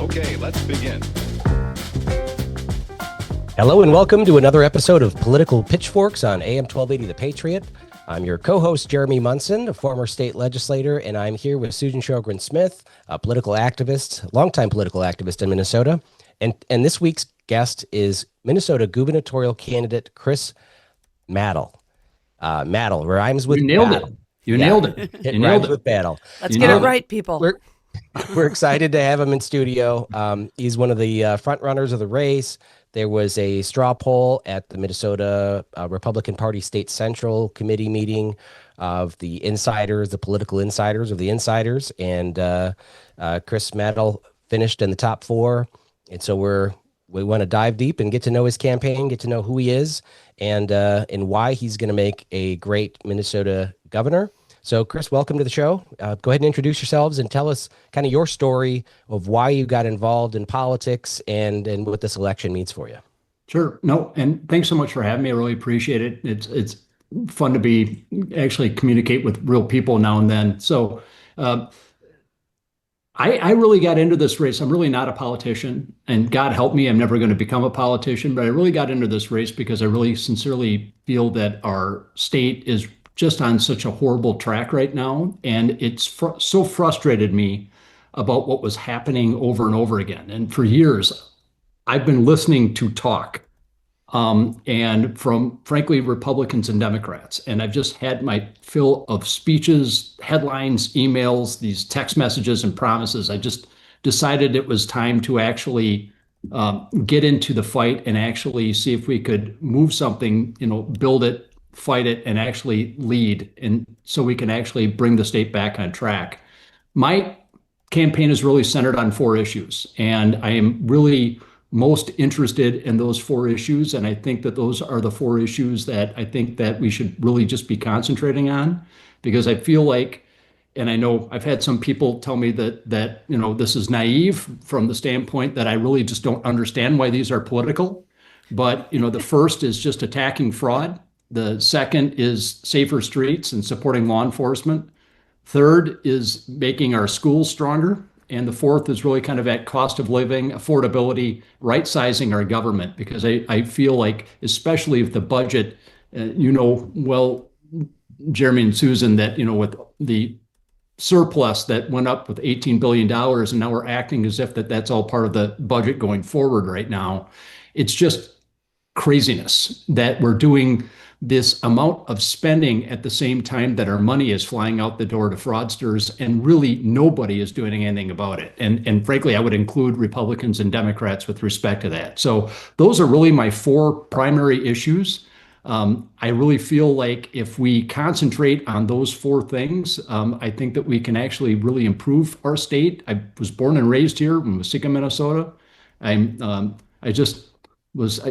Okay, let's begin. Hello and welcome to another episode of Political Pitchforks on AM 1280 The Patriot. I'm your co-host, Jeremy Munson, a former state legislator, and I'm here with Susan Sjogren-Smith, a political activist, longtime political activist in Minnesota. And this week's guest is Minnesota gubernatorial candidate Chris Madel. Madel rhymes with You nailed battle. it. You nailed it. It You nailed rhymes it. with battle. Let's get it right, people. We're excited to have him in studio. He's one of the front runners of the race. There was a straw poll at the Minnesota Republican Party State Central Committee meeting of the insiders, the political insiders of the insiders, and Chris Madel finished in the top 4. And so we want to dive deep and get to know his campaign, get to know who he is, and why he's going to make a great Minnesota governor. So, Chris, welcome to the show. Go ahead and introduce yourselves and tell us kind of your story of why you got involved in politics and what this election means for you. Sure. No, and thanks so much for having me. I really appreciate it. It's fun to actually communicate with real people now and then. So I really got into this race. I'm really not a politician, and God help me, I'm never going to become a politician, but I really got into this race because I really sincerely feel that our state is just on such a horrible track right now. And it's so frustrated me about what was happening over and over again. And for years, I've been listening to talk and from, frankly, Republicans and Democrats. And I've just had my fill of speeches, headlines, emails, these text messages and promises. I just decided it was time to actually get into the fight and actually see if we could move something, build it, fight it, and actually lead, and so we can actually bring the state back on track. My campaign is really centered on 4 issues, and I am really most interested in those 4 issues, and I think that those are the 4 issues that I think that we should really just be concentrating on, because I feel like, and I know I've had some people tell me that this is naive from the standpoint that I really just don't understand why these are political. But the first is just attacking fraud. The second is safer streets and supporting law enforcement. Third is making our schools stronger. And the fourth is really kind of at cost of living, affordability, right-sizing our government, because I feel like, especially with the budget, well, Jeremy and Susan, that, with the surplus that went up with $18 billion, and now we're acting as if that's all part of the budget going forward right now. It's just craziness that we're doing this amount of spending at the same time that our money is flying out the door to fraudsters, and really nobody is doing anything about it. And frankly, I would include Republicans and Democrats with respect to that. So those are really my 4 primary issues. I really feel like if we concentrate on those 4 things, I think that we can actually really improve our state. I was born and raised here in Waseca, Minnesota. I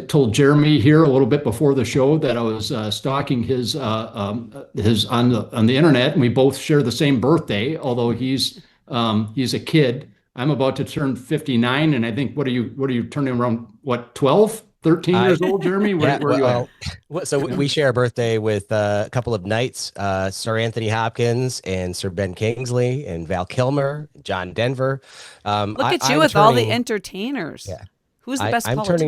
told Jeremy here a little bit before the show that I was stalking his on the internet, and we both share the same birthday. Although he's a kid, I'm about to turn 59, and I think what are you turning around? What, 12, 13 years old, Jeremy? Where are you at? So we share a birthday with a couple of knights, Sir Anthony Hopkins and Sir Ben Kingsley and Val Kilmer, John Denver. Look at you with all the entertainers. Yeah. Who's the best I'm politician?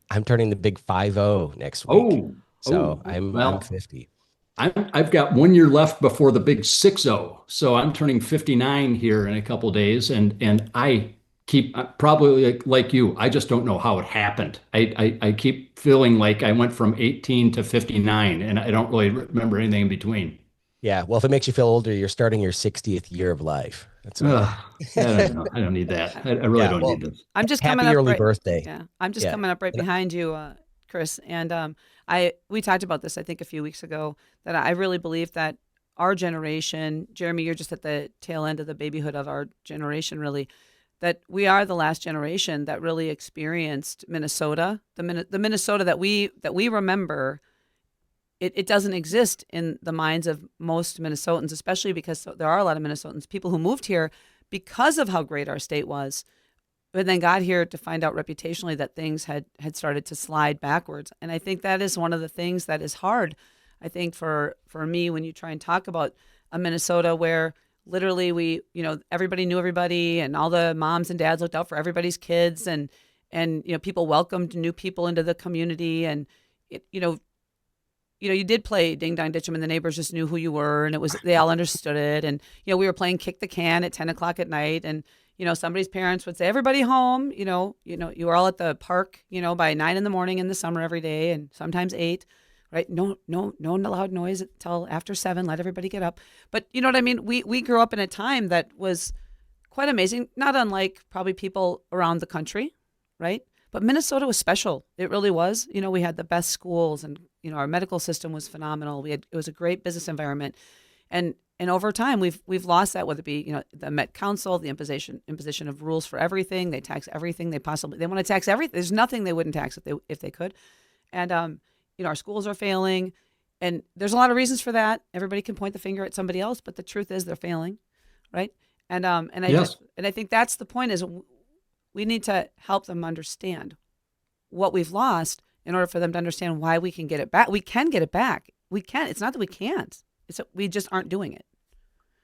I'm turning the big 50 next week. I'm 50. I've got 1 year left before the big 60. So I'm turning 59 here in a couple of days, and I keep probably like you. I just don't know how it happened. I keep feeling like I went from 18 to 59, and I don't really remember anything in between. Yeah, well, if it makes you feel older, you're starting your 60th year of life. That's I don't know. I don't need that. I really don't need this. I'm just happy coming up early right, birthday. Yeah, I'm just coming up right behind you, Chris. And we talked about this, I think, a few weeks ago, that I really believe that our generation, Jeremy, you're just at the tail end of the babyhood of our generation, really, that we are the last generation that really experienced Minnesota, the Minnesota that we remember. It doesn't exist in the minds of most Minnesotans, especially because there are a lot of Minnesotans, people who moved here because of how great our state was, but then got here to find out reputationally that things had started to slide backwards. And I think that is one of the things that is hard, I think, for me, when you try and talk about a Minnesota where literally everybody knew everybody, and all the moms and dads looked out for everybody's kids, and people welcomed new people into the community, and it, you did play Ding Dong Ditch 'Em, and the neighbors just knew who you were, and they all understood it. And we were playing Kick the Can at 10 o'clock at night, and somebody's parents would say, "Everybody home." You were all at the park, by 9 in the morning in the summer every day, and sometimes 8. Right? No loud noise until after 7. Let everybody get up. But you know what I mean? We grew up in a time that was quite amazing, not unlike probably people around the country, right? But Minnesota was special. It really was. We had the best schools, and our medical system was phenomenal. It was a great business environment, and over time we've lost that. Whether it be the Met Council, the imposition of rules for everything. They tax everything they want to tax everything. There's nothing they wouldn't tax if they could, and our schools are failing, and there's a lot of reasons for that. Everybody can point the finger at somebody else, but the truth is they're failing, right? And Yes. I think that's the point, is we need to help them understand what we've lost in order for them to understand why we can get it back. We can get it back. We can. It's not that we can't. It's that we just aren't doing it.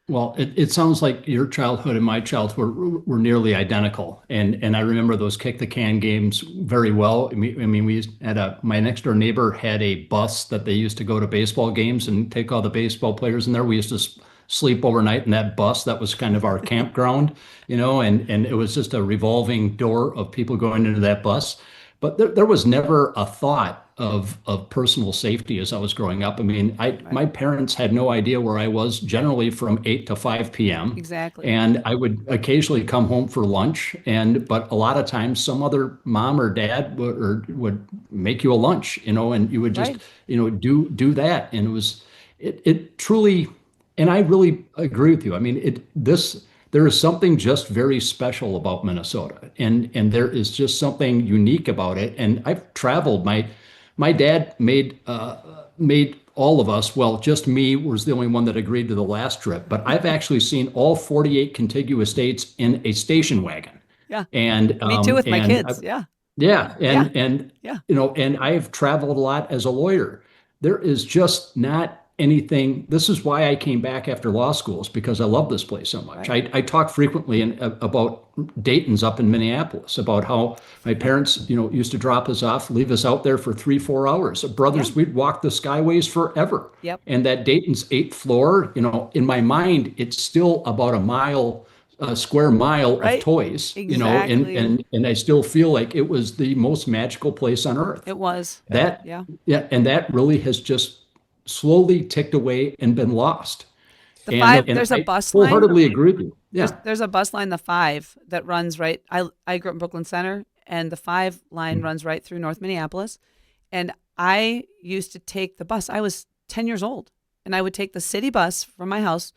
Well, it sounds like your childhood and my childhood were nearly identical, and I remember those kick the can games very well. We had my next door neighbor had a bus that they used to go to baseball games and take all the baseball players in there. We used to sleep overnight in that bus. That was kind of our campground, and it was just a revolving door of people going into that bus. But there was never a thought of personal safety as I was growing up. My parents had no idea where I was, generally from 8 to 5 p.m. Exactly. And I would occasionally come home for lunch, but a lot of times some other mom or dad would make you a lunch, and you would just, Right. do that. And it truly, and I really agree with you. There is something just very special about Minnesota, and there is just something unique about it. And I've traveled. My dad made all of us. Well, just me was the only one that agreed to the last trip. But I've actually seen all 48 contiguous states in a station wagon. Yeah. And Me too with my kids. Yeah, Yeah. and Yeah. and I've traveled a lot as a lawyer. There is just not anything. This is why I came back after law school, is because I love this place so much. Right. I talk frequently about Dayton's up in Minneapolis, about how my parents, used to drop us off, leave us out there for 3-4 hours. Brothers, Yeah. we'd walk the skyways forever. Yep. And that Dayton's 8th floor, in my mind, it's still about a square mile Right. of toys, Exactly. and I still feel like it was the most magical place on earth. It was. That, Yeah. yeah, and that really has just slowly ticked away and been lost. The 5, there's a I bus line. wholeheartedly agree with you. There's a bus line, the 5, that runs right. I grew up in Brooklyn Center, and the 5 line runs right through North Minneapolis. And I used to take the bus. I was 10 years old, and I would take the city bus from my house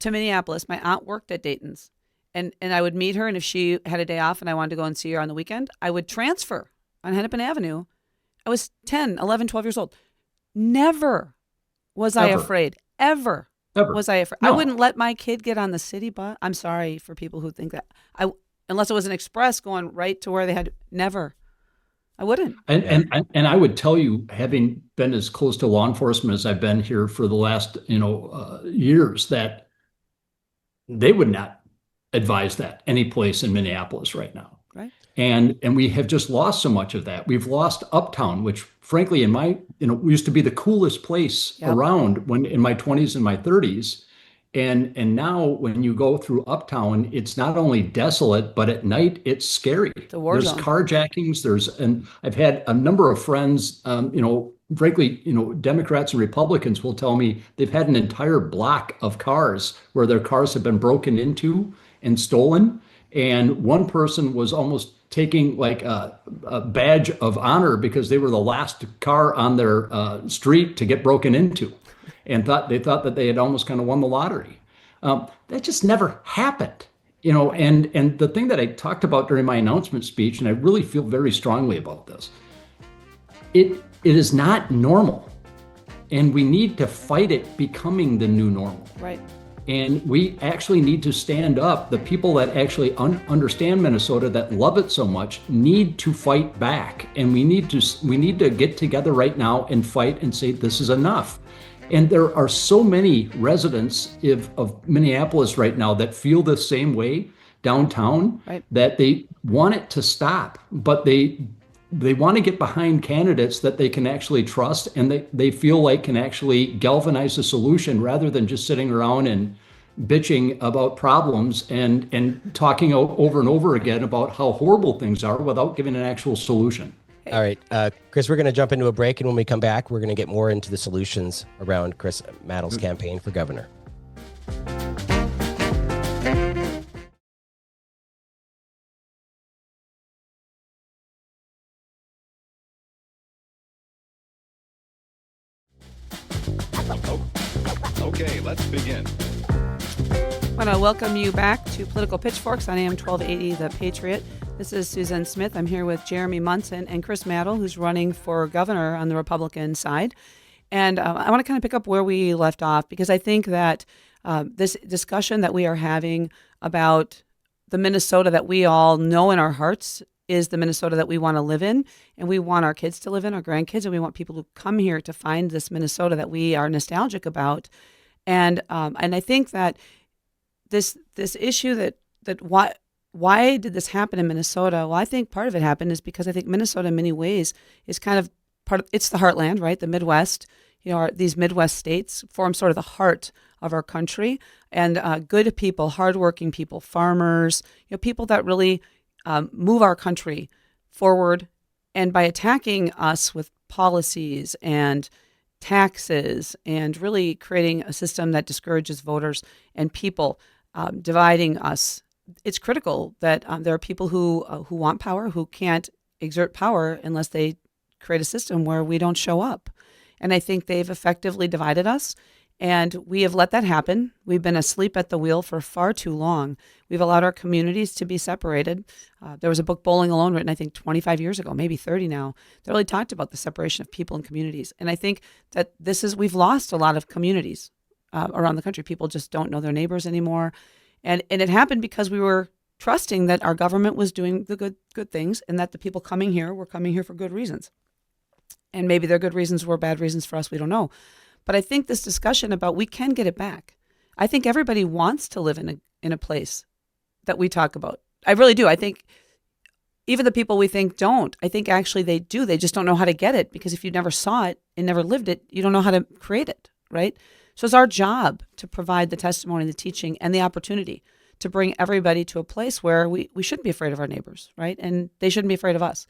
to Minneapolis. My aunt worked at Dayton's, and I would meet her. And if she had a day off and I wanted to go and see her on the weekend, I would transfer on Hennepin Avenue. I was 10, 11, 12 years old. Never was I Ever. afraid. Ever. Ever. Was I afraid? No. I wouldn't let my kid get on the city bus. I'm sorry for people who think that. Unless it was an express going right to where they had. Never. I wouldn't. And I would tell you, having been as close to law enforcement as I've been here for the last years, that they would not advise that any place in Minneapolis right now. Right. And we have just lost so much of that. We've lost Uptown, which frankly, used to be the coolest place Yep. around when in my 20s and my 30s. And now when you go through Uptown, it's not only desolate, but at night it's scary. It's a war There's zone. carjackings. And I've had a number of friends, frankly, Democrats and Republicans will tell me they've had an entire block of cars where their cars have been broken into and stolen. And one person was almost taking like a badge of honor because they were the last car on their street to get broken into, and thought that they had almost kind of won the lottery. That just never happened, And the thing that I talked about during my announcement speech, and I really feel very strongly about this, it is not normal, and we need to fight it becoming the new normal. Right. And we actually need to stand up. The people that actually understand Minnesota, that love it so much, need to fight back. And we need to get together right now and fight and say this is enough. And there are so many residents of Minneapolis right now that feel the same way downtown, Right. that they want it to stop, but they want to get behind candidates that they can actually trust and they feel like can actually galvanize a solution rather than just sitting around and bitching about problems and talking over and over again about how horrible things are without giving an actual solution. All right, Chris, we're going to jump into a break, and when we come back, we're going to get more into the solutions around Chris Madel's campaign for governor. Okay, let's begin. I want to welcome you back to Political Pitchforks on AM 1280, The Patriot. This is Suzanne Smith. I'm here with Jeremy Munson and Chris Madel, who's running for governor on the Republican side. And I want to kind of pick up where we left off, because I think that this discussion that we are having about the Minnesota that we all know in our hearts is the Minnesota that we want to live in, and we want our kids to live in, our grandkids, and we want people who come here to find this Minnesota that we are nostalgic about. And I think that this issue that why did this happen in Minnesota? Well, I think part of it happened is because I think Minnesota, in many ways, is kind of it's the heartland, right? The Midwest. These Midwest states form sort of the heart of our country, and good people, hardworking people, farmers, people that really move our country forward. And by attacking us with policies and taxes and really creating a system that discourages voters and people, dividing us, it's critical that there are people who want power, who can't exert power unless they create a system where we don't show up. And I think they've effectively divided us, and we have let that happen. We've been asleep at the wheel for far too long. We've allowed our communities to be separated. There was a book, Bowling Alone, written, I think, 25 years ago, maybe 30 now, that really talked about the separation of people and communities. And I think that we've lost a lot of communities around the country. People just don't know their neighbors anymore. And it happened because we were trusting that our government was doing the good things, and that the people coming here were coming here for good reasons. And maybe their good reasons were bad reasons for us. We don't know. But I think this discussion about we can get it back. I think everybody wants to live in a place that we talk about. I really do. I think even the people we think don't, I think actually they do. They just don't know how to get it, because if you never saw it and never lived it, you don't know how to create it, right? So it's our job to provide the testimony, the teaching, and the opportunity to bring everybody to a place where we shouldn't be afraid of our neighbors, right? And they shouldn't be afraid of us.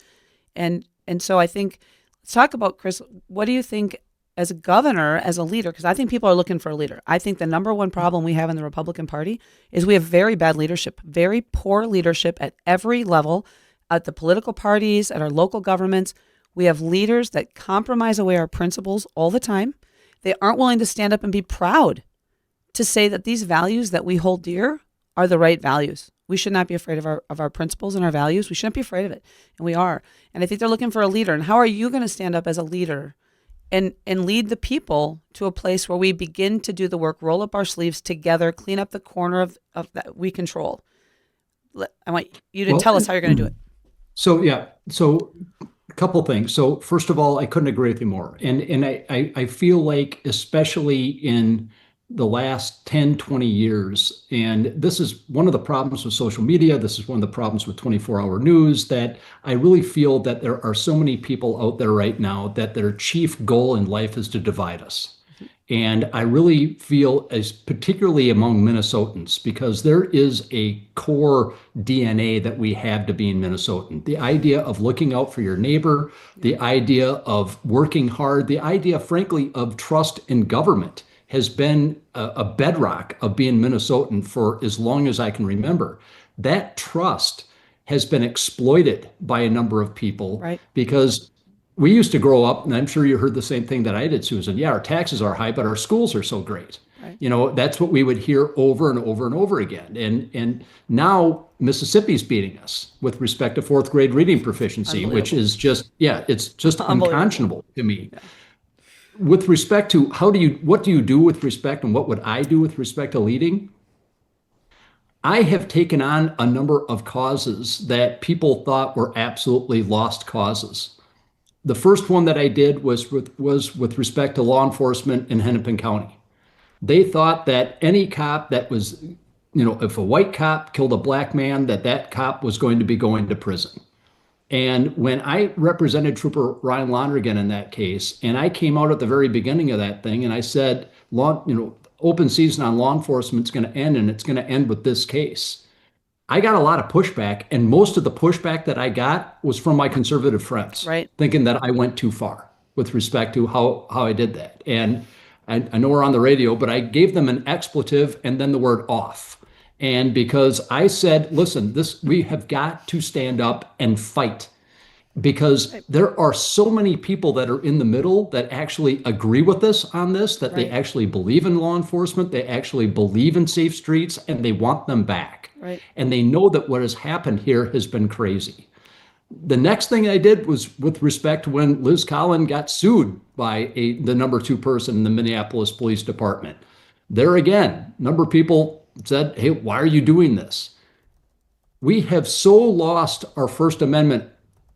And so I think, let's talk about, Chris, what do you think as a governor, as a leader? Because I think people are looking for a leader. I think the number one problem we have in the Republican Party is we have very bad leadership, very poor leadership at every level, at the political parties, at our local governments. We have leaders that compromise away our principles all the time. They aren't willing to stand up and be proud to say that these values that we hold dear are the right values. We should not be afraid of our principles and our values. We shouldn't be afraid of it. And we are. And I think they're looking for a leader. And how are you going to stand up as a leader and lead the people to a place where we begin to do the work, roll up our sleeves together, clean up the corner of that we control? I want you to tell us how you're going to do it. So a couple things. So first of all, I couldn't agree with you more. And I feel like, especially in the last 10, 20 years, and this is one of the problems with social media, this is one of the problems with 24-hour news, that I really feel that there are so many people out there right now that their chief goal in life is to divide us. And I really feel, as particularly among Minnesotans, because there is a core DNA that we have to being Minnesotan. The idea of looking out for your neighbor, the idea of working hard, the idea, frankly, of trust in government has been a bedrock of being Minnesotan for as long as I can remember. That trust has been exploited by a number of people, right? Because we used to grow up, and I'm sure you heard the same thing that I did, Susan. Yeah, our taxes are high, but our schools are so great. Right. That's what we would hear over and over and over again. And now Mississippi's beating us with respect to fourth grade reading proficiency, which is it's just unconscionable to me. Yeah. With respect to what do you do with respect, and what would I do with respect to leading? I have taken on a number of causes that people thought were absolutely lost causes. The first one that I did was with respect to law enforcement in Hennepin County. They thought that any cop that was, if a white cop killed a black man, that cop was going to be going to prison. And when I represented Trooper Ryan Lonergan in that case, and I came out at the very beginning of that thing, and I said, open season on law enforcement is going to end, and it's going to end with this case. I got a lot of pushback, and most of the pushback that I got was from my conservative friends, Right. thinking that I went too far with respect to how I did that. And I know we're on the radio, but I gave them an expletive and then the word off. And because I said, listen, we have got to stand up and fight, because there are so many people that are in the middle that actually agree with us on this, that they Right. actually believe in law enforcement, they actually believe in safe streets, and they want them back. Right. And they know that what has happened here has been crazy. The next thing I did was with respect to when Liz Collin got sued by the number two person in the Minneapolis Police Department. There again, a number of people said, hey, why are you doing this? We have so lost our First Amendment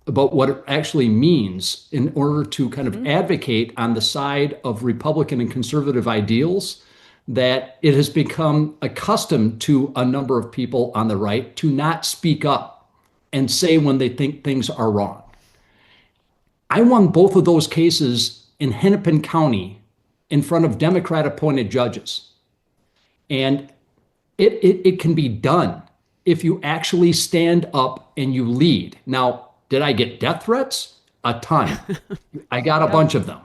about what it actually means in order to kind of advocate on the side of Republican and conservative ideals, that it has become accustomed to a number of people on the right to not speak up and say when they think things are wrong. I won both of those cases in Hennepin County in front of Democrat appointed judges. And it can be done if you actually stand up and you lead. Now, did I get death threats? A ton. I got a bunch of them.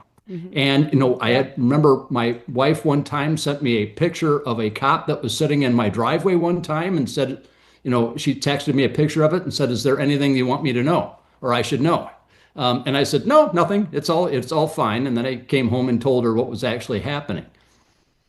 And, I remember my wife one time sent me a picture of a cop that was sitting in my driveway one time and said, she texted me a picture of it and said, is there anything you want me to know or I should know? And I said, no, nothing. It's all fine. And then I came home and told her what was actually happening.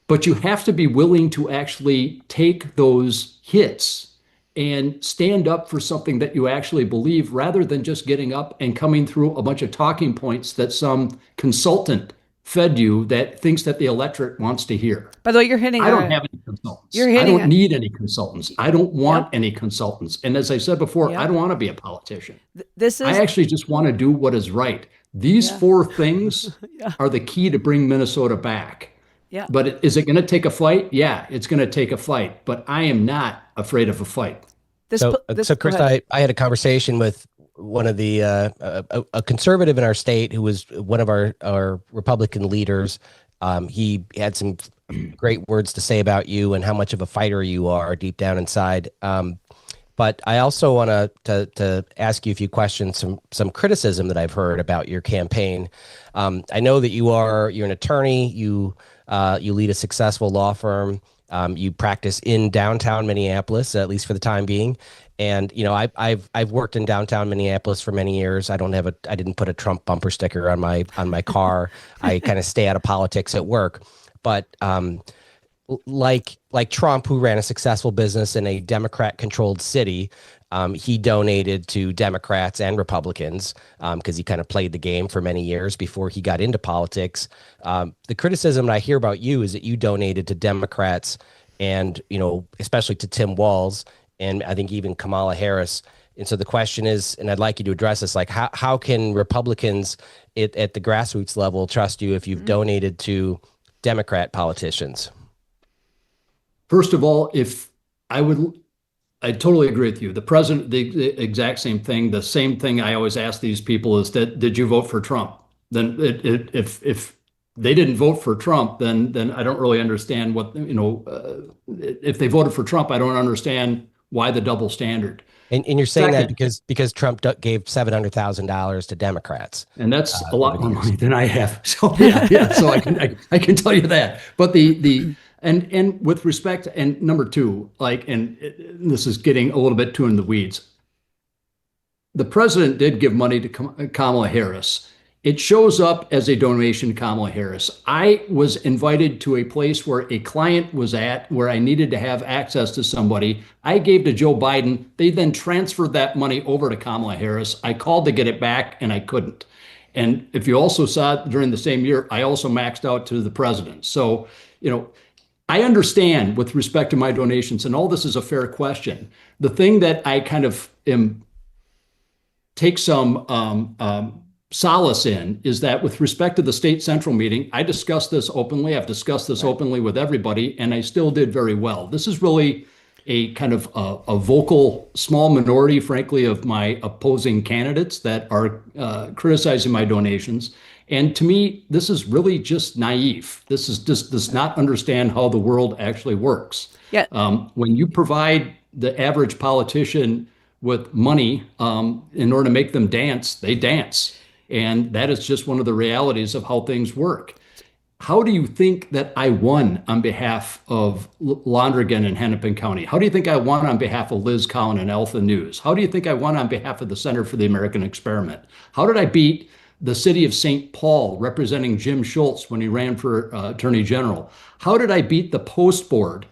But you have to be willing to actually take those hits and stand up for something that you actually believe, rather than just getting up and coming through a bunch of talking points that some consultant fed you that thinks that the electorate wants to hear. By the way, you're hitting. I don't have any consultants. You're I hitting don't need any consultants. I don't want any consultants. And as I said before, Yep. I don't want to be a politician. This is. I actually just want to do what is right. These four things are the key to bring Minnesota back. Yeah. But is it going to take a fight? Yeah, it's going to take a fight. But I am not afraid of a fight. So go Chris, ahead. I had a conversation with one of the a conservative in our state who was one of our Republican leaders. He had some great words to say about you and how much of a fighter you are deep down inside. But I also want to ask you a few questions, some criticism that I've heard about your campaign. I know that you're an attorney. You lead a successful law firm. You practice in downtown Minneapolis, at least for the time being. And I've worked in downtown Minneapolis for many years. I didn't put a Trump bumper sticker on my car. I kind of stay out of politics at work. But like Trump, who ran a successful business in a Democrat-controlled city, he donated to Democrats and Republicans because he kind of played the game for many years before he got into politics. The criticism that I hear about you is that you donated to Democrats and, especially to Tim Walz and I think even Kamala Harris. And so the question is, and I'd like you to address this, like how can Republicans at the grassroots level trust you if you've donated to Democrat politicians? First of all, I totally agree with you. The president, the exact same thing. The same thing I always ask these people is that, did you vote for Trump? Then if they didn't vote for Trump, then I don't really understand what, if they voted for Trump, I don't understand why the double standard. And you're saying Second, that because Trump gave $700,000 to Democrats. and that's a lot more money than I have. So yeah. So I can tell you that. But and with respect, and number two, this is getting a little bit too in the weeds. The president did give money to Kamala Harris. It shows up as a donation to Kamala Harris. I was invited to a place where a client was at, where I needed to have access to somebody. I gave to Joe Biden. They then transferred that money over to Kamala Harris. I called to get it back and I couldn't. And if you also saw during the same year, I also maxed out to the president. So, I understand with respect to my donations, and all this is a fair question. The thing that I kind of take some solace in is that with respect to the state central meeting, I discussed this openly. I've discussed this openly with everybody, and I still did very well. This is really a kind of a vocal small minority, frankly, of my opposing candidates that are criticizing my donations. And to me, this is really just naive. This is just does not understand how the world actually works. Yeah. When you provide the average politician with money in order to make them dance, they dance. And that is just one of the realities of how things work. How do you think that I won on behalf of Londrigan and Hennepin County? How do you think I won on behalf of Liz Cowan and Alpha News? How do you think I won on behalf of the Center for the American Experiment? How did I beat the city of St. Paul representing Jim Schultz when he ran for Attorney General? How did I beat the Post Board,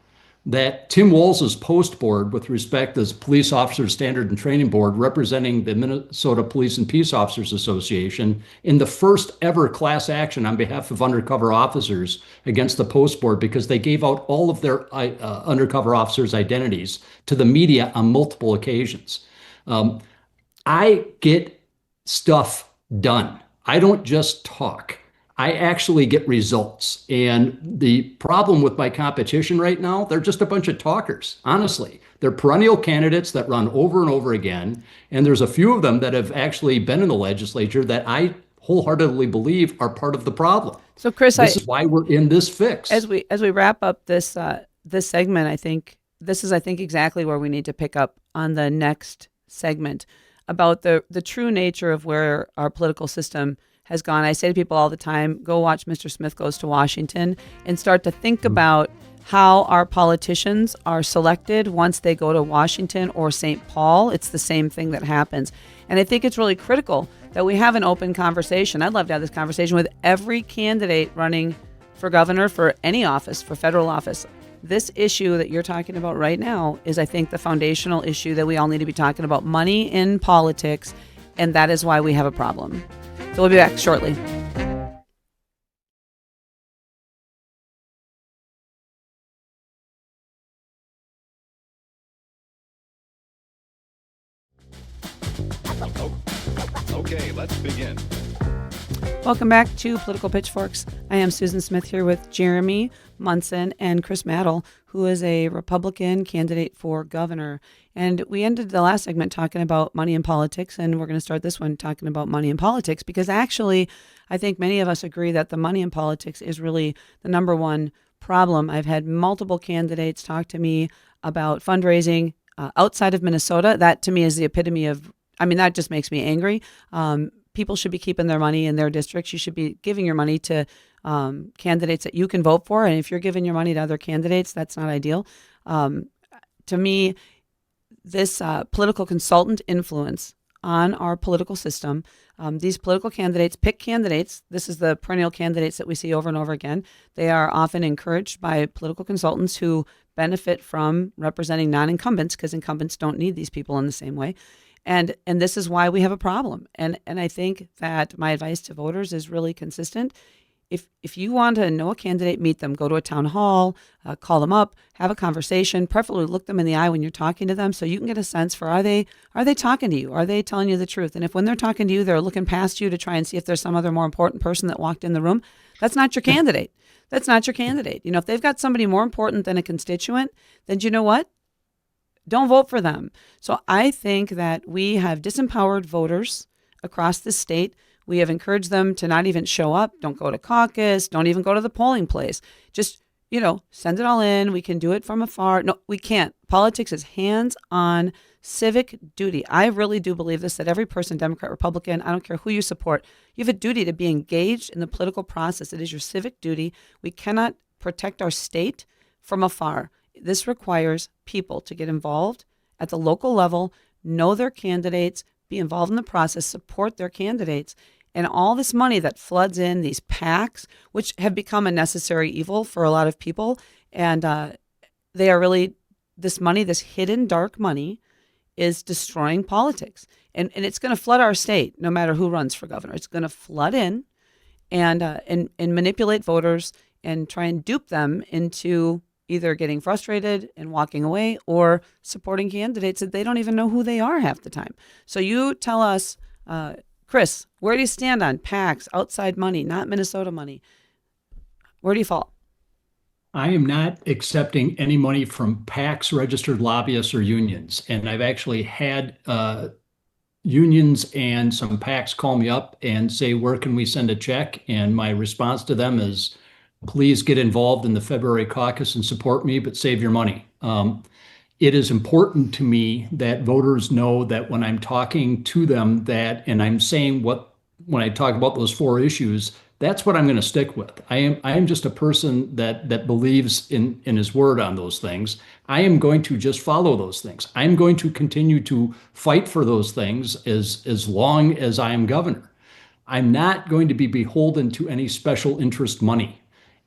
that Tim Walz's Post Board with respect as Police Officers Standard and Training Board representing the Minnesota Police and Peace Officers Association in the first ever class action on behalf of undercover officers against the Post Board because they gave out all of their undercover officers' identities to the media on multiple occasions. I get stuff done. I don't just talk. I actually get results. And the problem with my competition right now, they're just a bunch of talkers, honestly. They're perennial candidates that run over and over again. And there's a few of them that have actually been in the legislature that I wholeheartedly believe are part of the problem. So, Chris, this is why we're in this fix. As we wrap up this this segment, I think this is exactly where we need to pick up on the next segment about the true nature of where our political system has gone. I say to people all the time, go watch Mr. Smith Goes to Washington and start to think about how our politicians are selected once they go to Washington or St. Paul. It's the same thing that happens. And I think it's really critical that we have an open conversation. I'd love to have this conversation with every candidate running for governor, for any office, for federal office. This issue that you're talking about right now is, I think, the foundational issue that we all need to be talking about: money in politics, and that is why we have a problem. So we'll be back shortly. Okay, let's begin. Welcome back to Political Pitchforks. I am Susan Smith here with Jeremy Munson and Chris Madel, who is a Republican candidate for governor. And we ended the last segment talking about money in politics, and we're going to start this one talking about money in politics because actually, I think many of us agree that the money in politics is really the number one problem. I've had multiple candidates talk to me about fundraising outside of Minnesota. That to me is the epitome of, that just makes me angry. People should be keeping their money in their districts. You should be giving your money to candidates that you can vote for. And if you're giving your money to other candidates, that's not ideal. To me, this political consultant influence on our political system, these political candidates pick candidates. This is the perennial candidates that we see over and over again. They are often encouraged by political consultants who benefit from representing non-incumbents because incumbents don't need these people in the same way. And this is why we have a problem. And I think that my advice to voters is really consistent. If you want to know a candidate, meet them, go to a town hall, call them up, have a conversation, preferably look them in the eye when you're talking to them so you can get a sense for are they talking to you? Are they telling you the truth? And if when they're talking to you, they're looking past you to try and see if there's some other more important person that walked in the room, that's not your candidate. That's not your candidate. If they've got somebody more important than a constituent, then you know what? Don't vote for them. So I think that we have disempowered voters across the state. We have encouraged them to not even show up. Don't go to caucus. Don't even go to the polling place. Just, send it all in. We can do it from afar. No, we can't. Politics is hands-on civic duty. I really do believe this, that every person, Democrat, Republican, I don't care who you support, you have a duty to be engaged in the political process. It is your civic duty. We cannot protect our state from afar. This requires people to get involved at the local level, know their candidates, be involved in the process, support their candidates. And all this money that floods in, these PACs, which have become a necessary evil for a lot of people. And they are really, this money, this hidden dark money is destroying politics. And it's going to flood our state no matter who runs for governor. It's going to flood in and manipulate voters and try and dupe them into either getting frustrated and walking away or supporting candidates that they don't even know who they are half the time. So you tell us, Chris, where do you stand on PACs, outside money, not Minnesota money? Where do you fall? I am not accepting any money from PACs, registered lobbyists, or unions. And I've actually had unions and some PACs call me up and say, where can we send a check? And my response to them is, please get involved in the February caucus and support me, but save your money. It is important to me that voters know that when I'm talking to them that, and I'm saying when I talk about those four issues, that's what I'm going to stick with. I am just a person that believes in his word on those things. I am going to just follow those things. I'm going to continue to fight for those things as long as I am governor. I'm not going to be beholden to any special interest money.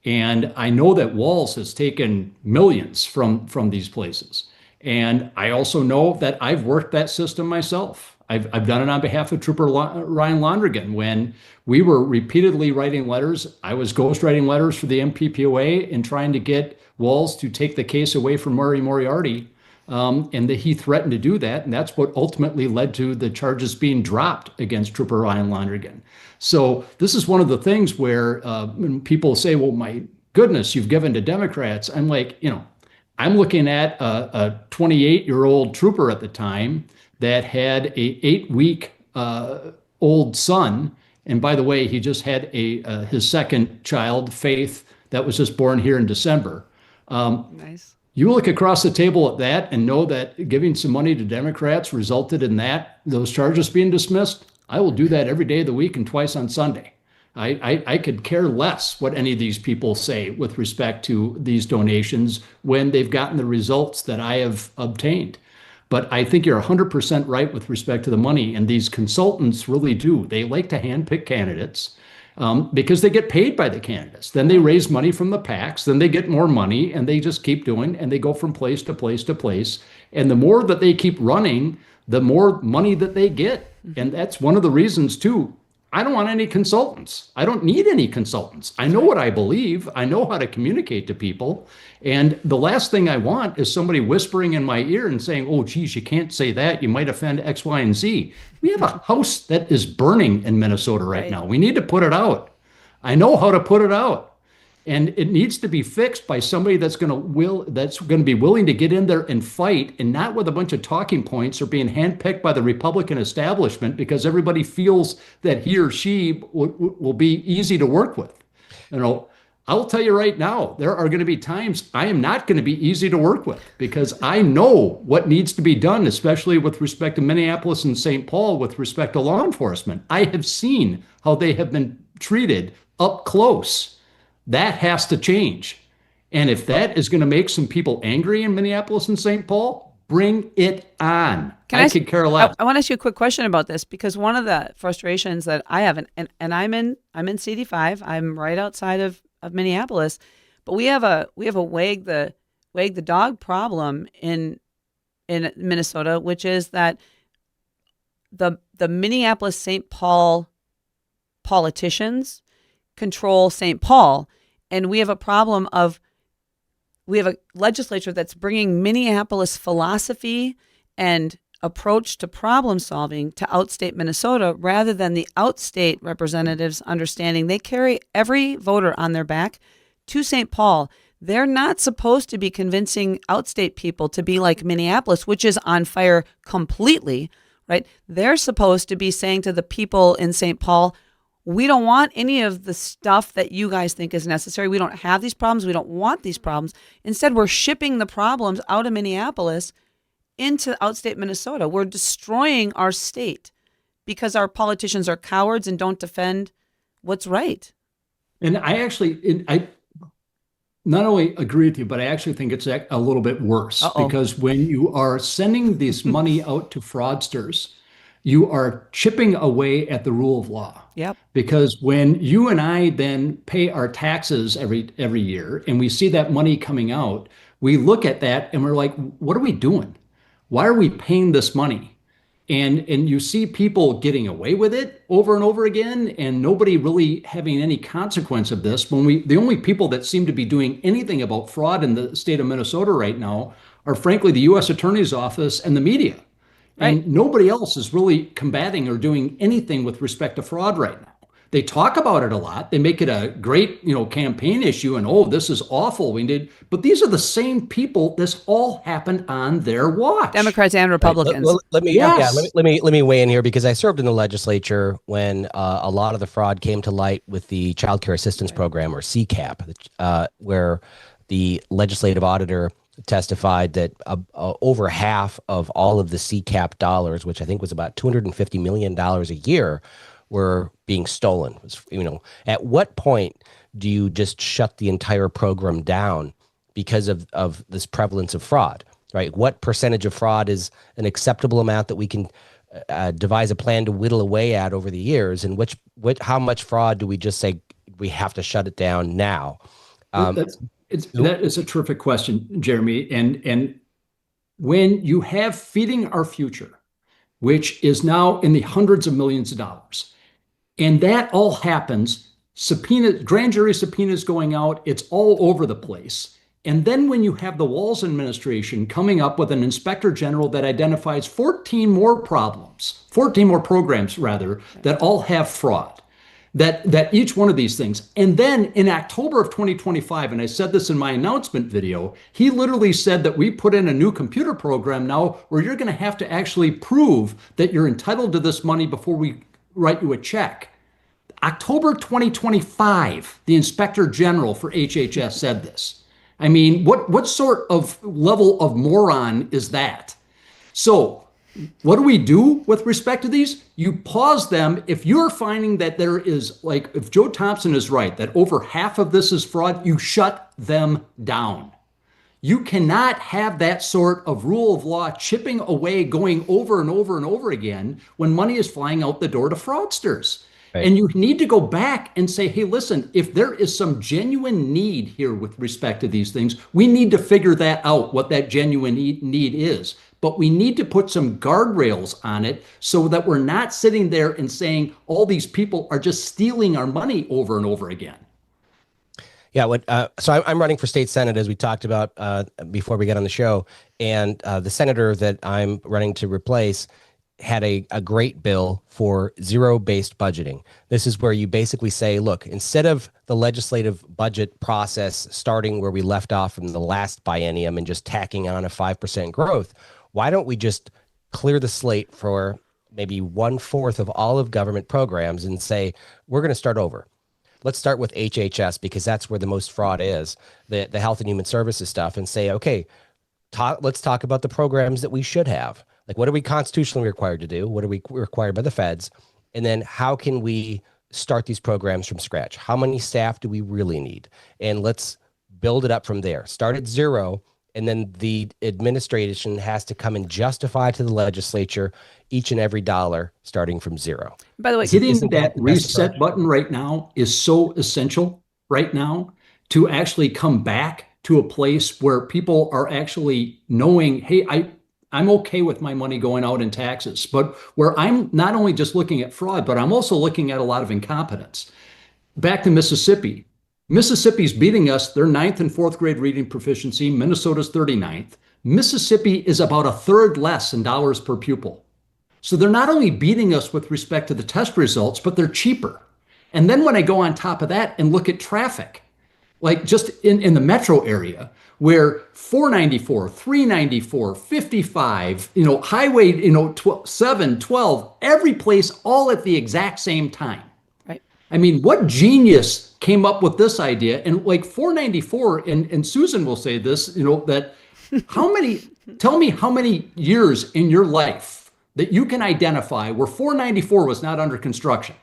And I know that Walls has taken millions from these places. And I also know that I've worked that system myself. I've done it on behalf of Trooper Ryan Londrigan when we were repeatedly writing letters. I was ghostwriting letters for the MPPOA and trying to get Walls to take the case away from Murray Moriarty. And that he threatened to do that. And that's what ultimately led to the charges being dropped against Trooper Ryan Londrigan. So this is one of the things where when people say, well, my goodness, you've given to Democrats. I'm like, I'm looking at a 28-year-old trooper at the time that had a 8-week old son. And by the way, he just had his second child, Faith, that was just born here in December. Nice. You look across the table at that and know that giving some money to Democrats resulted in those charges being dismissed. I will do that every day of the week and twice on Sunday. I could care less what any of these people say with respect to these donations when they've gotten the results that I have obtained. But I think you're 100% right with respect to the money. And these consultants really do. They like to handpick candidates because they get paid by the candidates. Then they raise money from the PACs. Then they get more money and they just keep doing, and they go from place to place to place. And the more that they keep running, the more money that they get. And that's one of the reasons, too. I don't want any consultants. I don't need any consultants. I know what I believe. I know how to communicate to people. And the last thing I want is somebody whispering in my ear and saying, oh, geez, you can't say that. You might offend X, Y, and Z. We have a house that is burning in Minnesota right now. We need to put it out. I know how to put it out. And it needs to be fixed by somebody that's going to be willing to get in there and fight, and not with a bunch of talking points or being handpicked by the Republican establishment because everybody feels that he or she will be easy to work with. I'll tell you right now, there are going to be times I am not going to be easy to work with because I know what needs to be done, especially with respect to Minneapolis and St. Paul, with respect to law enforcement. I have seen how they have been treated up close. That has to change. And if that is going to make some people angry in Minneapolis and St. Paul, bring it on. I could care less. I want to ask you a quick question about this because one of the frustrations that I have, and I'm in CD5, I'm right outside of Minneapolis, but we have a wag the dog problem in Minnesota, which is that the Minneapolis St. Paul politicians control St. Paul, and we have a problem of we have a legislature that's bringing Minneapolis philosophy and approach to problem solving to outstate Minnesota rather than the outstate representatives understanding they carry every voter on their back to St. Paul. They're not supposed to be convincing outstate people to be like Minneapolis, which is on fire completely, right? They're supposed to be saying to the people in St. Paul, we don't want any of the stuff that you guys think is necessary. We don't have these problems. We don't want these problems. Instead, we're shipping the problems out of Minneapolis into outstate Minnesota. We're destroying our state because our politicians are cowards and don't defend what's right. And I not only agree with you, but I actually think it's a little bit worse because when you are sending this money out to fraudsters, you are chipping away at the rule of law. Yep. Because when you and I then pay our taxes every year and we see that money coming out, we look at that and we're like, what are we doing? Why are we paying this money? And you see people getting away with it over and over again and nobody really having any consequence of this. The only people that seem to be doing anything about fraud in the state of Minnesota right now are frankly the U.S. Attorney's Office and the media. And nobody else is really combating or doing anything with respect to fraud right now. They talk about it a lot. They make it a great, campaign issue and, oh, this is awful. But these are the same people. This all happened on their watch. Democrats and Republicans. Right. Let me Yes. let me weigh in here because I served in the legislature when a lot of the fraud came to light with the Child Care Assistance Program, or CCAP, where the legislative auditor testified that over half of all of the CCAP dollars, which I think was about $250 million a year, were being stolen. At what point do you just shut the entire program down because of this prevalence of fraud, right? What percentage of fraud is an acceptable amount that we can devise a plan to whittle away at over the years, and how much fraud do we just say we have to shut it down now? That is a terrific question, Jeremy. And when you have Feeding Our Future, which is now in the hundreds of millions of dollars, and that all happens, grand jury subpoenas going out, it's all over the place. And then when you have the Walz administration coming up with an inspector general that identifies 14 more programs rather, that all have fraud, that each one of these things. And then in October of 2025, and I said this in my announcement video, he literally said that we put in a new computer program now where you're going to have to actually prove that you're entitled to this money before we write you a check. October 2025, the inspector general for HHS said this. I mean, what sort of level of moron is that? So what do we do with respect to these? You pause them. If you're finding that there is, if Joe Thompson is right, that over half of this is fraud, you shut them down. You cannot have that sort of rule of law chipping away, going over and over and over again when money is flying out the door to fraudsters. Right. And you need to go back and say, hey, listen, if there is some genuine need here with respect to these things, we need to figure that out, what that genuine need is. But we need to put some guardrails on it so that we're not sitting there and saying all these people are just stealing our money over and over again. Yeah, so I'm running for state senate, as we talked about before we got on the show, and the senator that I'm running to replace had a great bill for zero-based budgeting. This is where you basically say, look, instead of the legislative budget process starting where we left off from the last biennium and just tacking on a 5% growth, why don't we just clear the slate for maybe 1/4 of all of government programs and say, we're going to start over. Let's start with HHS because that's where the most fraud is, the Health and Human Services stuff, and say, okay, let's talk about the programs that we should have. Like, what are we constitutionally required to do? What are we required by the feds? And then how can we start these programs from scratch? How many staff do we really need? And let's build it up from there. Start at zero, and then the administration has to come and justify to the legislature each and every dollar starting from zero. By the way, hitting that reset button right now is so essential right now to actually come back to a place where people are actually knowing, hey, I'm okay with my money going out in taxes, but where I'm not only just looking at fraud, but I'm also looking at a lot of incompetence. Back to Mississippi. Mississippi's beating us. They're 9th and 4th grade reading proficiency. Minnesota's 39th. Mississippi is about 1/3 less in dollars per pupil. So they're not only beating us with respect to the test results, but they're cheaper. And then when I go on top of that and look at traffic, like just in the metro area, where 494, 394, 55, highway, 7, 12, every place all at the exact same time. Right. I mean, what genius came up with this idea? And like 494, and Susan will say this, that tell me how many years in your life that you can identify where 494 was not under construction.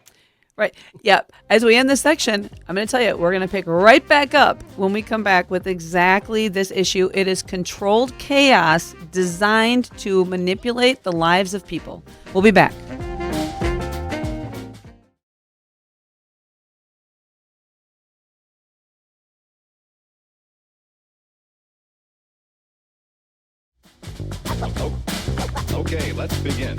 Right. Yep. As we end this section, I'm going to tell you, we're going to pick right back up when we come back with exactly this issue. It is controlled chaos designed to manipulate the lives of people. We'll be back. Okay, let's begin.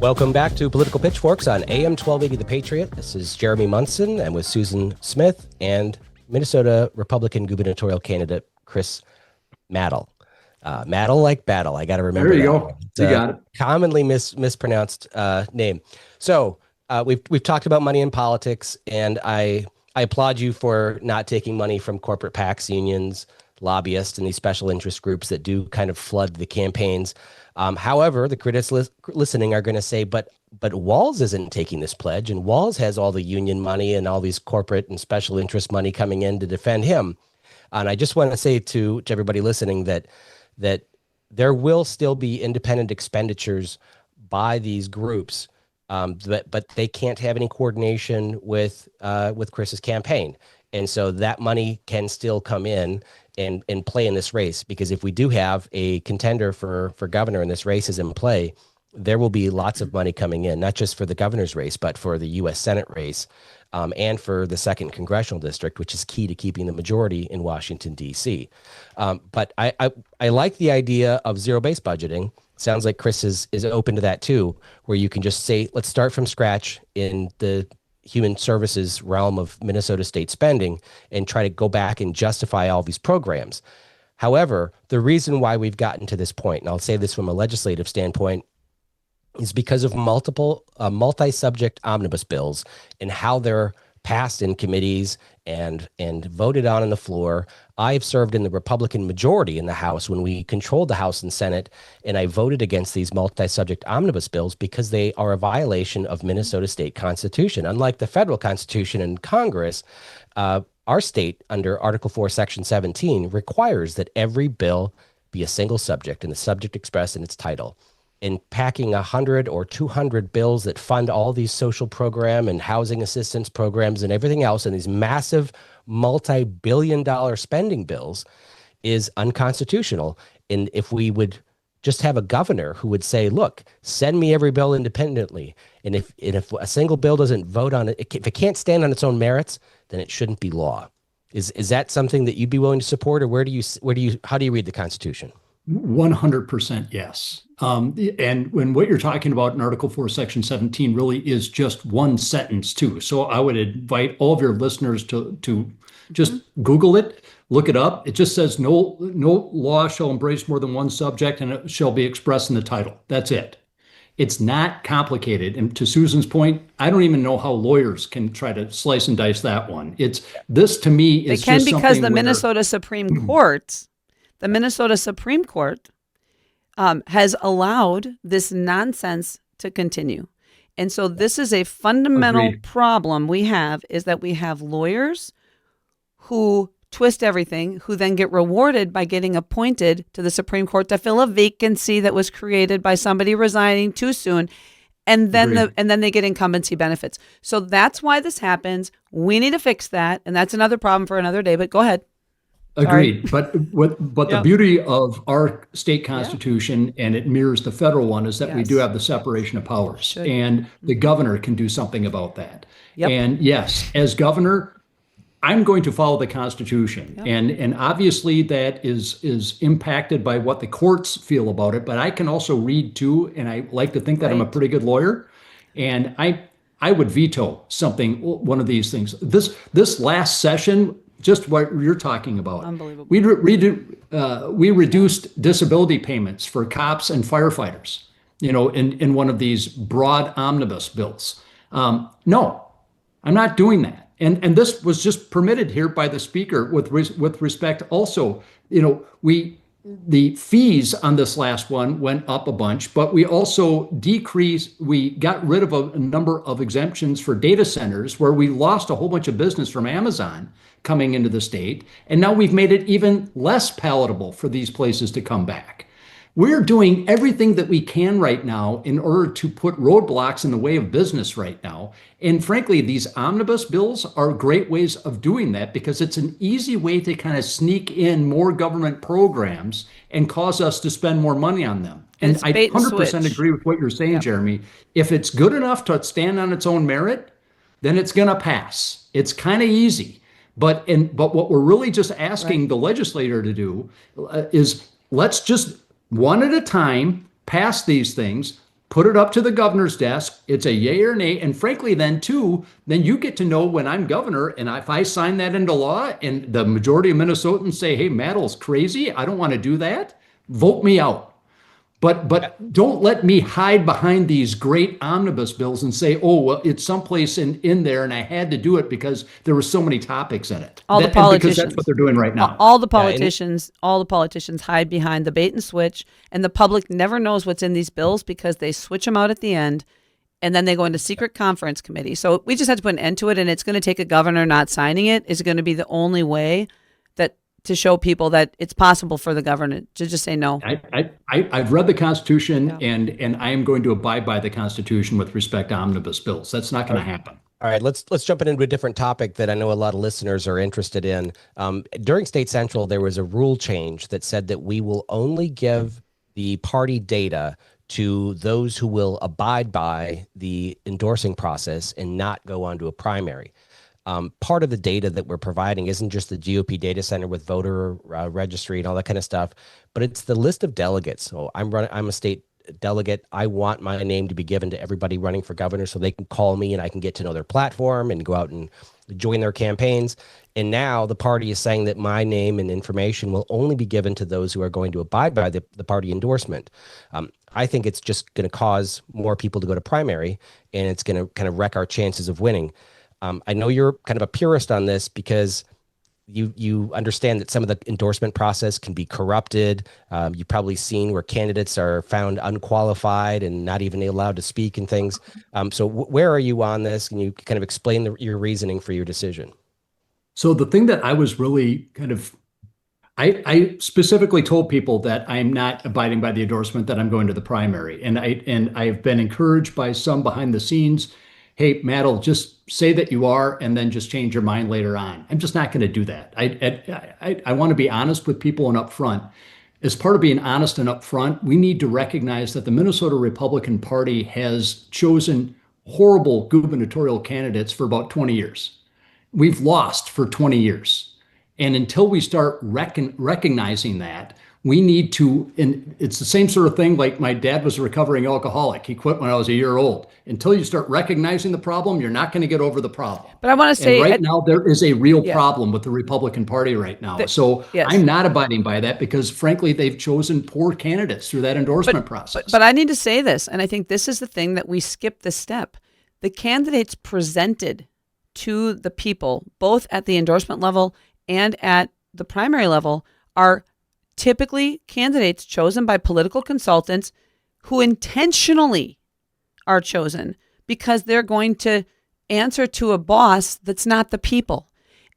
Welcome back to Political Pitchforks on AM 1280 The Patriot. This is Jeremy Munson, and with Susan Smith and Minnesota Republican gubernatorial candidate Chris Madel. Madel like battle. I got to remember There you that go. one. It's You a got it. commonly mispronounced name. So we've talked about money in politics, and I applaud you for not taking money from corporate PACs, unions, lobbyists, and these special interest groups that do kind of flood the campaigns. However, the critics listening are going to say, but Walz isn't taking this pledge, and Walz has all the union money and all these corporate and special interest money coming in to defend him. And I just want to say to everybody listening that there will still be independent expenditures by these groups, but they can't have any coordination with Chris's campaign, and so that money can still come in and play in this race. Because if we do have a contender for governor and this race is in play, there will be lots of money coming in, not just for the governor's race, but for the U.S. Senate race, and for the second congressional district, which is key to keeping the majority in Washington, D.C. But I like the idea of zero-based budgeting. Sounds like Chris is open to that too, where you can just say, let's start from scratch in the human services realm of Minnesota state spending and try to go back and justify all these programs. However, the reason why we've gotten to this point, and I'll say this from a legislative standpoint, is because of multiple multi-subject omnibus bills and how they're passed in committees and voted on the floor. I've served in the Republican majority in the House when we controlled the House and Senate, and I voted against these multi-subject omnibus bills because they are a violation of Minnesota state constitution. Unlike the federal constitution and Congress, our state under Article 4, Section 17 requires that every bill be a single subject and the subject expressed in its title. In packing 100 or 200 bills that fund all these social program and housing assistance programs and everything else, and these massive multi-billion-dollar spending bills is unconstitutional. And if we would just have a governor who would say, look, send me every bill independently. And if a single bill doesn't vote on it, if it can't stand on its own merits, then it shouldn't be law. Is that something that you'd be willing to support, or how do you read the Constitution? 100% yes. And when what you're talking about in Article 4, Section 17 really is just one sentence too. So I would invite all of your listeners to just Google it, look it up. It just says no law shall embrace more than one subject, and it shall be expressed in the title. That's it. It's not complicated. And to Susan's point, I don't even know how lawyers can try to slice and dice that one. This to me is they can, just because something the where, Minnesota Supreme Court, has allowed this nonsense to continue. And so this is a fundamental Agreed. problem we have, is that we have lawyers who twist everything, who then get rewarded by getting appointed to the Supreme Court to fill a vacancy that was created by somebody resigning too soon. And then they get incumbency benefits. So that's why this happens. We need to fix that. And that's another problem for another day, but go ahead. Agreed. But the beauty of our state constitution, and it mirrors the federal one, is that we do have the separation of powers, and the governor can do something about that. Yep. And yes, as governor, I'm going to follow the Constitution, and obviously that is impacted by what the courts feel about it. But I can also read too, and I like to think that I'm a pretty good lawyer, and I would veto one of these things. This last session, just what you're talking about. Unbelievable. We reduced disability payments for cops and firefighters, in one of these broad omnibus bills. No, I'm not doing that. And this was just permitted here by the speaker with respect. Also, the fees on this last one went up a bunch, but we also we got rid of a number of exemptions for data centers, where we lost a whole bunch of business from Amazon coming into the state. And now we've made it even less palatable for these places to come back. We're doing everything that we can right now in order to put roadblocks in the way of business right now. And frankly, these omnibus bills are great ways of doing that, because it's an easy way to kind of sneak in more government programs and cause us to spend more money on them. And I 100% agree with what you're saying, Jeremy. If it's good enough to stand on its own merit, then it's going to pass. It's kind of easy. But what we're really just asking the legislator to do is, let's just one at a time pass these things, put it up to the governor's desk. It's a yay or nay. And frankly, then you get to know, when I'm governor, and if I sign that into law and the majority of Minnesotans say, hey, Madel's crazy, I don't want to do that, vote me out. But don't let me hide behind these great omnibus bills and say, oh, well, it's someplace in there and I had to do it because there were so many topics in it. All the And because politicians. that's what they're doing right now. All the politicians hide behind the bait and switch, and the public never knows what's in these bills because they switch them out at the end, and then they go into secret conference committee. So we just have to put an end to it, and it's going to take a governor not signing it is going to be the only way that to show people that it's possible for the governor to just say no. I've read the Constitution, and I am going to abide by the Constitution with respect to omnibus bills. That's not going to happen. All right, let's jump into a different topic that I know a lot of listeners are interested in. During State Central, there was a rule change that said that we will only give the party data to those who will abide by the endorsing process and not go on to a primary. Part of the data that we're providing isn't just the GOP data center with voter registry and all that kind of stuff, but it's the list of delegates. So I'm a state delegate. I want my name to be given to everybody running for governor so they can call me and I can get to know their platform and go out and join their campaigns. And now the party is saying that my name and information will only be given to those who are going to abide by the party endorsement. I think it's just going to cause more people to go to primary, and it's going to kind of wreck our chances of winning. I know you're kind of a purist on this because you understand that some of the endorsement process can be corrupted. You've probably seen where candidates are found unqualified and not even allowed to speak and things. So where are you on this? Can you kind of explain your reasoning for your decision? So the thing that I was really I specifically told people that I'm not abiding by the endorsement, that I'm going to the primary. And I've been encouraged by some behind the scenes. Hey, Madel, just say that you are and then just change your mind later on. I'm just not going to do that. I want to be honest with people and upfront. As part of being honest and upfront, we need to recognize that the Minnesota Republican Party has chosen horrible gubernatorial candidates for about 20 years. We've lost for 20 years. And until we start recognizing that, we need to, and it's the same sort of thing like my dad was a recovering alcoholic. He quit when I was a year old. Until you start recognizing the problem, you're not going to get over the problem. But I want to say right now there is a real problem with the Republican Party right now. I'm not abiding by that because frankly, they've chosen poor candidates through that endorsement process. But I need to say this, and I think this is the thing that we skip this step. The candidates presented to the people, both at the endorsement level and at the primary level, are typically candidates chosen by political consultants who intentionally are chosen because they're going to answer to a boss that's not the people.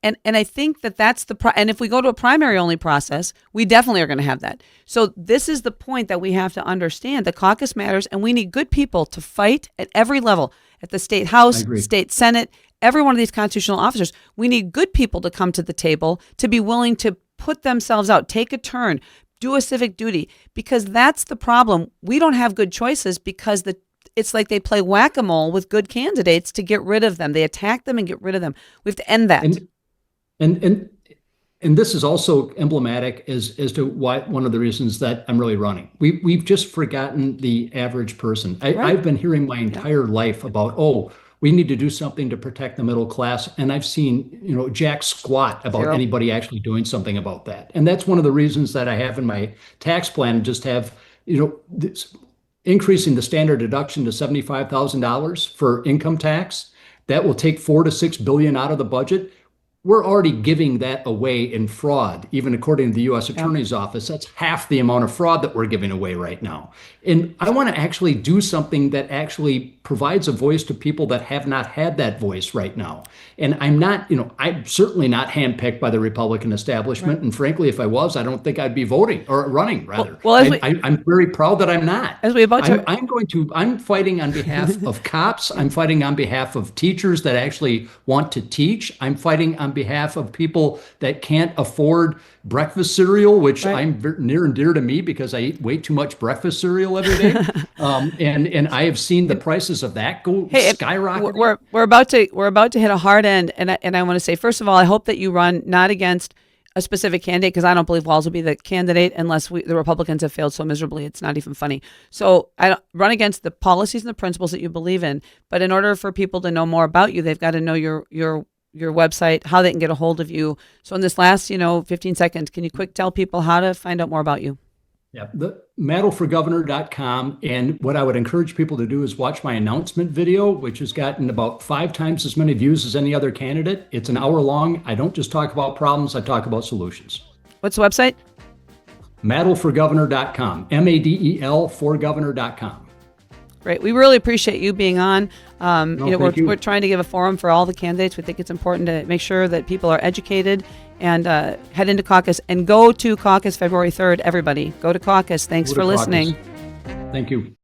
And I think that's and if we go to a primary only process, we definitely are going to have that. So this is the point that we have to understand. The caucus matters, and we need good people to fight at every level, at the state house, state senate, every one of these constitutional officers. We need good people to come to the table, to be willing to put themselves out, take a turn, do a civic duty, because that's the problem. We don't have good choices because it's like they play whack-a-mole with good candidates to get rid of them. They attack them and get rid of them. We have to end that. And this is also emblematic as to why one of the reasons that I'm really running. We've just forgotten the average person. I've been hearing my entire life about, we need to do something to protect the middle class. And I've seen, jack squat about anybody actually doing something about that. And that's one of the reasons that I have in my tax plan, just have, increasing the standard deduction to $75,000 for income tax. That will take $4 to $6 billion out of the budget. We're already giving that away in fraud, even according to the U.S. Attorney's Office. That's half the amount of fraud that we're giving away right now. And I want to actually do something that actually provides a voice to people that have not had that voice right now. And I'm certainly not handpicked by the Republican establishment. Right. And frankly, if I was, I don't think I'd be voting or running, rather. I'm very proud that I'm not. I'm fighting on behalf of cops. I'm fighting on behalf of teachers that actually want to teach. I'm fighting on behalf of people that can't afford breakfast cereal, which I'm near and dear to me because I eat way too much breakfast cereal every day. And I have seen the prices of that go skyrocket. We're about to hit a hard end, and I want to say, first of all, I hope that you run not against a specific candidate, because I don't believe Walz will be the candidate unless the Republicans have failed so miserably. It's not even funny. So I don't run against the policies and the principles that you believe in. But in order for people to know more about you, they've got to know your website, how they can get a hold of you. So in this last, 15 seconds, can you quick tell people how to find out more about you? Yeah, the madelforgovernor.com. And what I would encourage people to do is watch my announcement video, which has gotten about 5 times as many views as any other candidate. It's an hour long. I don't just talk about problems, I talk about solutions. What's the website? Madelforgovernor.com, Madel for governor.com. Great. We really appreciate you being on. Thank you. We're trying to give a forum for all the candidates. We think it's important to make sure that people are educated and head into caucus and go to caucus February 3rd. Everybody, go to caucus. Thanks Go for to caucus. listening. Thank you.